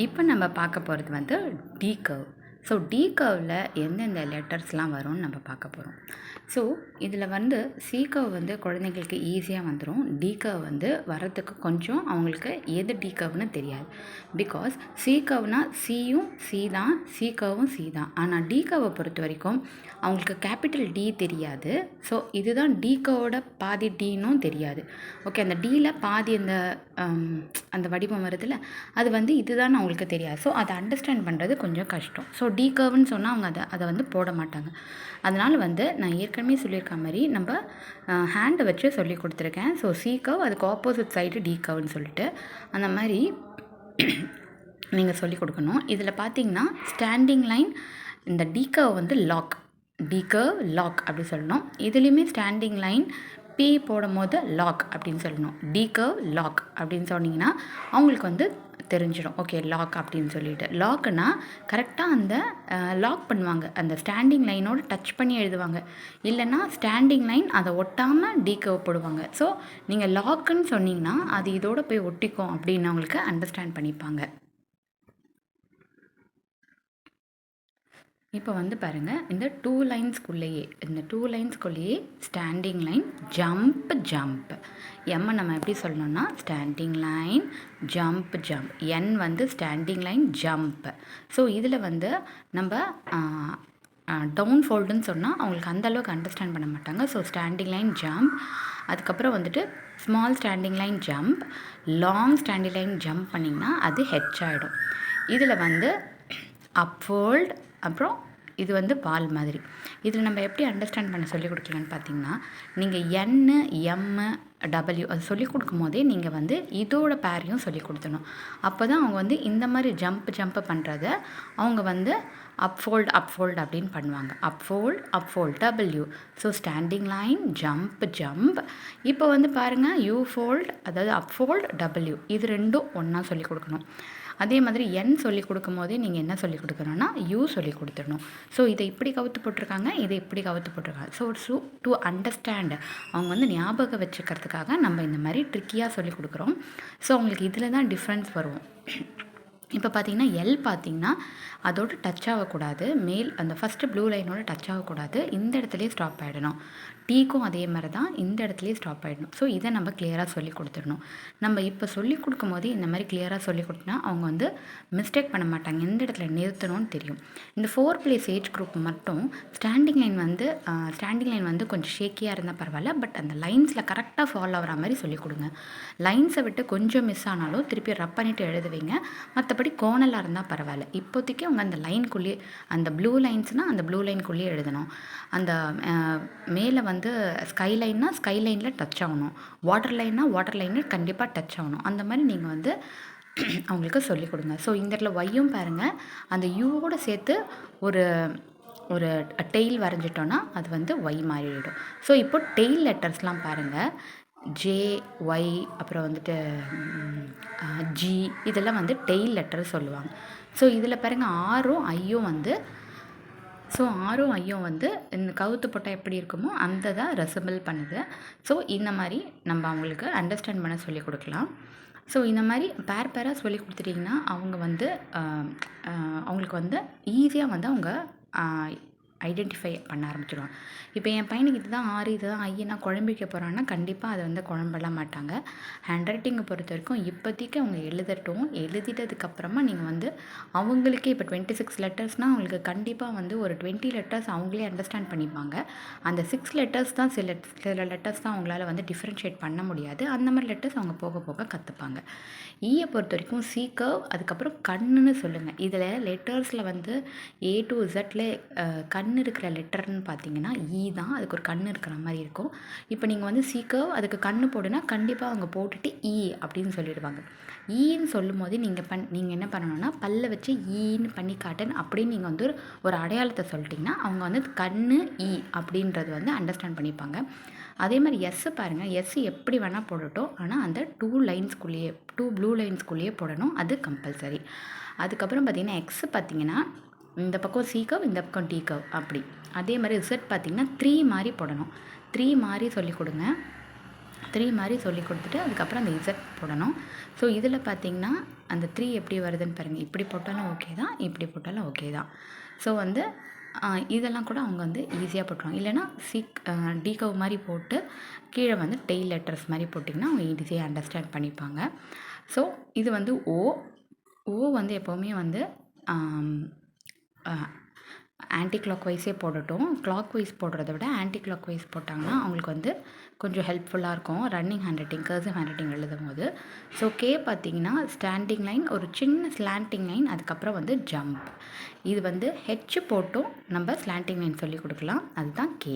இப்போ நம்ம பார்க்க போகிறது வந்து டி கர்வ். ஸோ டி கர்வில் எந்தெந்த லெட்டர்ஸ்லாம் வரும்னு நம்ம பார்க்க போகிறோம். ஸோ இதில் வந்து சி கர்வ் வந்து குழந்தைங்களுக்கு ஈஸியாக வந்துடும். டி கர்வ் வந்து வரத்துக்கு கொஞ்சம் அவங்களுக்கு எது டி கர்வ்னு தெரியாது. பிகாஸ் சி கர்வ்னால் சியும் சி தான், சி கர்வும் சி தான். ஆனால் டி கர்வை பொறுத்த வரைக்கும் அவங்களுக்கு கேபிட்டல் டி தெரியாது. ஸோ இதுதான் டி கர்வோட பாதி டின்னும் தெரியாது. ஓகே, அந்த டியில் பாதி அந்த வடிவம் வருதுல்ல, அது வந்து இதுதான் அவங்களுக்கு தெரியாது. ஸோ அதை அண்டர்ஸ்டாண்ட் பண்ணுறது கொஞ்சம் கஷ்டம். ஸோ டி கர்வ்னு சொன்னால் அவங்க அதை வந்து போட மாட்டாங்க. அதனால் வந்து நான் ஏற்கனவே சொல்லியிருக்க மாதிரி நம்ம ஹேண்டை வச்சு சொல்லி கொடுத்துருக்கேன். ஸோ சி கர்வ், அதுக்கு ஆப்போசிட் சைடு டி கர்வ்னு சொல்லிட்டு அந்த மாதிரி நீங்கள் சொல்லிக் கொடுக்கணும். இதில் பார்த்தீங்கன்னா ஸ்டாண்டிங் லைன், இந்த டி கர்வ் வந்து லாக், டி கர்வ் லாக் அப்படி சொல்லணும். இதுலேயுமே ஸ்டாண்டிங் லைன் பி போடும் போது லாக் அப்படின்னு சொல்லணும். டி கர்வ் லாக் அப்படின்னு சொன்னிங்கன்னா அவங்களுக்கு வந்து தெரிஞ்சிடும். ஓகே, லாக் அப்படின்னு சொல்லிட்டு. லாக்குன்னா கரெக்டாக அந்த லாக் பண்ணுவாங்க, அந்த ஸ்டாண்டிங் லைனோடு டச் பண்ணி எழுதுவாங்க. இல்லைன்னா ஸ்டாண்டிங் லைன் அதை ஒட்டாமல் டி கர்வ் போடுவாங்க. ஸோ நீங்கள் லாக்குன்னு சொன்னீங்கன்னா அது இதோட போய் ஒட்டிக்கும் அப்படின்னு அவங்களுக்கு அண்டர்ஸ்டாண்ட் பண்ணிப்பாங்க. இப்போ வந்து பாருங்கள், இந்த டூ லைன்ஸ்குள்ளேயே ஸ்டாண்டிங் லைன், ஜம்ப் ஜம்ப். எம்மை நம்ம எப்படி சொல்லணும்னா ஸ்டாண்டிங் லைன், ஜம்ப் ஜம்ப். என் வந்து ஸ்டாண்டிங் லைன், ஜம்ப். ஸோ இதில் வந்து நம்ம டவுன் ஃபோல்டுன்னு சொன்னால் அவங்களுக்கு அந்தளவுக்கு அண்டர்ஸ்டாண்ட் பண்ண மாட்டாங்க. So standing line, jump. அதுக்கப்புறம் வந்துட்டு small standing line, jump. Long standing line jump பண்ணிங்கன்னா அது ஹெச் ஆகிடும். இதில் வந்து அப்ஃபோல்ட், அப்புறம் இது வந்து பால் மாதிரி. இதில் நம்ம எப்படி அண்டர்ஸ்டாண்ட் பண்ண சொல்லிக் கொடுக்கலான்னு பார்த்தீங்கன்னா, நீங்கள் என்னு, எம்மு, டபிள்யூ அது சொல்லிக் கொடுக்கும் போதே நீங்கள் வந்து இதோட பேரையும் சொல்லிக் கொடுத்துடணும். அப்போ தான் அவங்க வந்து இந்த மாதிரி ஜம்ப் பண்ணுறத அவங்க வந்து அப்ஃபோல்ட் அப்படின்னு பண்ணுவாங்க. அப்ஃபோல்ட் W. So standing line, jump. இப்போ வந்து பாருங்கள், யூ ஃபோல்ட், அதாவது அப்ஃபோல்ட் டபிள்யூ, இது ரெண்டும் ஒன்றா சொல்லிக் கொடுக்கணும். அதே மாதிரி என் சொல்லிக் கொடுக்கும் போதே நீங்கள் என்ன சொல்லிக் கொடுக்கணும்னா யூ சொல்லிக் கொடுத்துடணும். ஸோ இதை இப்படி கவுத்து போட்டிருக்காங்க, இதை இப்படி கவுத்து போட்டிருக்காங்க. ஸோ டு அண்டர்ஸ்டாண்ட், அவங்க வந்து ஞாபகம் வச்சுக்கிறதுக்காக நம்ம இந்த மாதிரி ட்ரிக்கியாக சொல்லிக் கொடுக்குறோம். ஸோ அவங்களுக்கு இதில் தான் டிஃப்ரென்ஸ் வரும். இப்போ பார்த்தீங்கன்னா எல் பார்த்தீங்கன்னா அதோடு டச் ஆகக்கூடாது, அந்த ஃபஸ்ட்டு ப்ளூ லைனோட டச் ஆகக்கூடாது, இந்த இடத்துலையே ஸ்டாப் ஆகிடணும். டீக்கும் அதே மாதிரி தான், இந்த இடத்துலையே ஸ்டாப் ஆகிடணும். ஸோ இதை நம்ம கிளியராக சொல்லி கொடுத்துடணும். நம்ம இப்போ சொல்லி கொடுக்கும் போது இந்த மாதிரி கிளியராக சொல்லி கொடுத்தோன்னா அவங்க வந்து மிஸ்டேக் பண்ண மாட்டாங்க, எந்த இடத்துல நிறுத்தணும்னு தெரியும். இந்த 4 பிளேஸ் ஏஜ் குரூப் மட்டும் ஸ்டாண்டிங் லைன் வந்து கொஞ்சம் ஷேக்கியாக இருந்தால் பரவாயில்ல, பட் அந்த லைன்ஸில் கரெக்டாக ஃபாலோ ஆகிற மாதிரி சொல்லிக் கொடுங்க. லைன்ஸை விட்டு கொஞ்சம் மிஸ் ஆனாலும் திருப்பி ரப் பண்ணிவிட்டு எழுதுவீங்க. மற்றபடி கோணலாக இருந்தால் பரவாயில்ல. இப்போதைக்கு அவங்க அந்த லைனுக்குள்ளேயே, அந்த ப்ளூ லைன்ஸ்னால் அந்த ப்ளூ லைனுக்குள்ளேயே எழுதணும். அந்த மேலே வந்து ஸ்கை லைனில் டச் ஆகணும், வாட்டர் லைனில் கண்டிப்பாக டச் ஆகணும். அந்த மாதிரி நீங்கள் வந்து அவங்களுக்கு சொல்லிக் கொடுங்க. ஸோ இந்த இடத்துல ஒய்யும் பாருங்கள், அந்த யூவோடு சேர்த்து ஒரு டெய்ல் வரைஞ்சிட்டோன்னா அது வந்து ஒய் மாறிடும். ஸோ இப்போ டெய்ல் லெட்டர்ஸ்லாம் பாருங்கள், ஜே, ஒய், அப்புறம் வந்துட்டு ஜி, இதெல்லாம் வந்து டெய்ல் லெட்டர் சொல்லுவாங்க. ஸோ இதில் பாருங்கள் ஆரும் ஐயும் வந்து, ஸோ ஆரும் ஐயும் வந்து இந்த கவுத்து போட்டால் எப்படி இருக்குமோ அந்த தான் ரெசபிள் பண்ணுது. ஸோ இந்த மாதிரி நம்ம அவங்களுக்கு அண்டர்ஸ்டாண்ட் பண்ண சொல்லிக் கொடுக்கலாம். ஸோ இந்த மாதிரி பேராக சொல்லி கொடுத்துட்டிங்கன்னா அவங்க வந்து அவங்களுக்கு வந்து ஈஸியாக வந்து அவங்க ஐடென்டிஃபை பண்ண ஆரம்பிச்சிடுவாங்க. இப்போ என் பையனுக்கு இதுதான் ஆறு, இதுதான் ஐயனா குழம்பிக்க போகிறான்னா கண்டிப்பாக அதை வந்து குழம்பலாம் மாட்டாங்க. ஹேண்ட் ரைட்டிங்கை பொறுத்த வரைக்கும் இப்போதைக்கு அவங்க எழுதிட்டதுக்கப்புறமா நீங்கள் வந்து அவங்களுக்கே இப்போ 26 லெட்டர்ஸ்னால் அவங்களுக்கு கண்டிப்பாக வந்து ஒரு 20 லெட்டர்ஸ் அவங்களே அண்டர்ஸ்டாண்ட் பண்ணிப்பாங்க. அந்த 6 லெட்டர்ஸ் தான் சில லெட்டர்ஸ் தான் அவங்களால வந்து டிஃப்ரென்ஷியேட் பண்ண முடியாது. அந்த மாதிரி லெட்டர்ஸ் அவங்க போக போக கற்றுப்பாங்க. ஈயை பொறுத்த வரைக்கும் சி கர்வ், அதுக்கப்புறம் கண்ணுன்னு சொல்லுங்கள். இதில் லெட்டர்ஸில் வந்து A to Z கண் இருக்கிற லெட்டர்னு பார்த்தீங்கன்னா ஈ தான், அதுக்கு ஒரு கண் இருக்கிற மாதிரி இருக்கும். இப்போ நீங்கள் வந்து சி கர்வ் அதுக்கு கண் போடுனா கண்டிப்பாக அவங்க போட்டுட்டு ஈ அப்படின்னு சொல்லிடுவாங்க. ஈன்னு சொல்லும் போது நீங்கள் என்ன பண்ணணும்னா பல்ல வச்சு ஈன்னு பண்ணி காட்டுன்னு அப்படின்னு நீங்கள் வந்து ஒரு அடையாளத்தை சொல்லிட்டிங்கன்னா அவங்க வந்து கண்ணு ஈ அப்படின்றது வந்து அண்டர்ஸ்டாண்ட் பண்ணிப்பாங்க. அதே மாதிரி எஸ்ஸு பாருங்கள், எஸ் எப்படி வேணால் போடட்டும், ஆனால் அந்த 2 ப்ளூ லைன்ஸ்குள்ளேயே போடணும், அது கம்பல்சரி. அதுக்கப்புறம் பார்த்திங்கன்னா எக்ஸு பார்த்திங்கன்னா இந்த பக்கம் சி கர்வ், இந்த பக்கம் டி கர்வ் அப்படி. அதே மாதிரி Z பார்த்திங்கன்னா 3 மாதிரி போடணும், 3 மாதிரி சொல்லிக் கொடுங்க. 3 மாதிரி சொல்லி கொடுத்துட்டு அதுக்கப்புறம் அந்த இசட் போடணும். ஸோ இதில் பார்த்திங்கன்னா அந்த 3 எப்படி வருதுன்னு பாருங்கள். இப்படி போட்டாலும் ஓகே தான், இப்படி போட்டாலும் ஓகே தான். ஸோ வந்து இதெல்லாம் கூட அவங்க வந்து ஈஸியாக போட்டுருவாங்க. இல்லைனா டீகவ் மாதிரி போட்டு கீழே வந்து டெய்ல் லெட்டர்ஸ் மாதிரி போட்டிங்கன்னா அவங்க ஈஸியாக அண்டர்ஸ்டாண்ட் பண்ணிப்பாங்க. ஸோ இது வந்து ஓ வந்து எப்போவுமே வந்து ஆன்டி கிளாக் வைஸே போடட்டும். கிளாக் வைஸ் போடுறத விட ஆன்டி கிளாக் வைஸ் போட்டாங்கன்னா அவங்களுக்கு வந்து கொஞ்சம் ஹெல்ப்ஃபுல்லாக இருக்கும் running hand writing, cursive hand writing எழுதும் போது. ஸோ கே பார்த்திங்கன்னா ஸ்டாண்டிங் லைன், ஒரு சின்ன ஸ்லாண்டிங் லைன், அதுக்கப்புறம் வந்து ஜம்ப். இது வந்து ஹெச் போட்டும் நம்ம ஸ்லாண்டிங் லைன் சொல்லி கொடுக்கலாம். அதுதான் கே.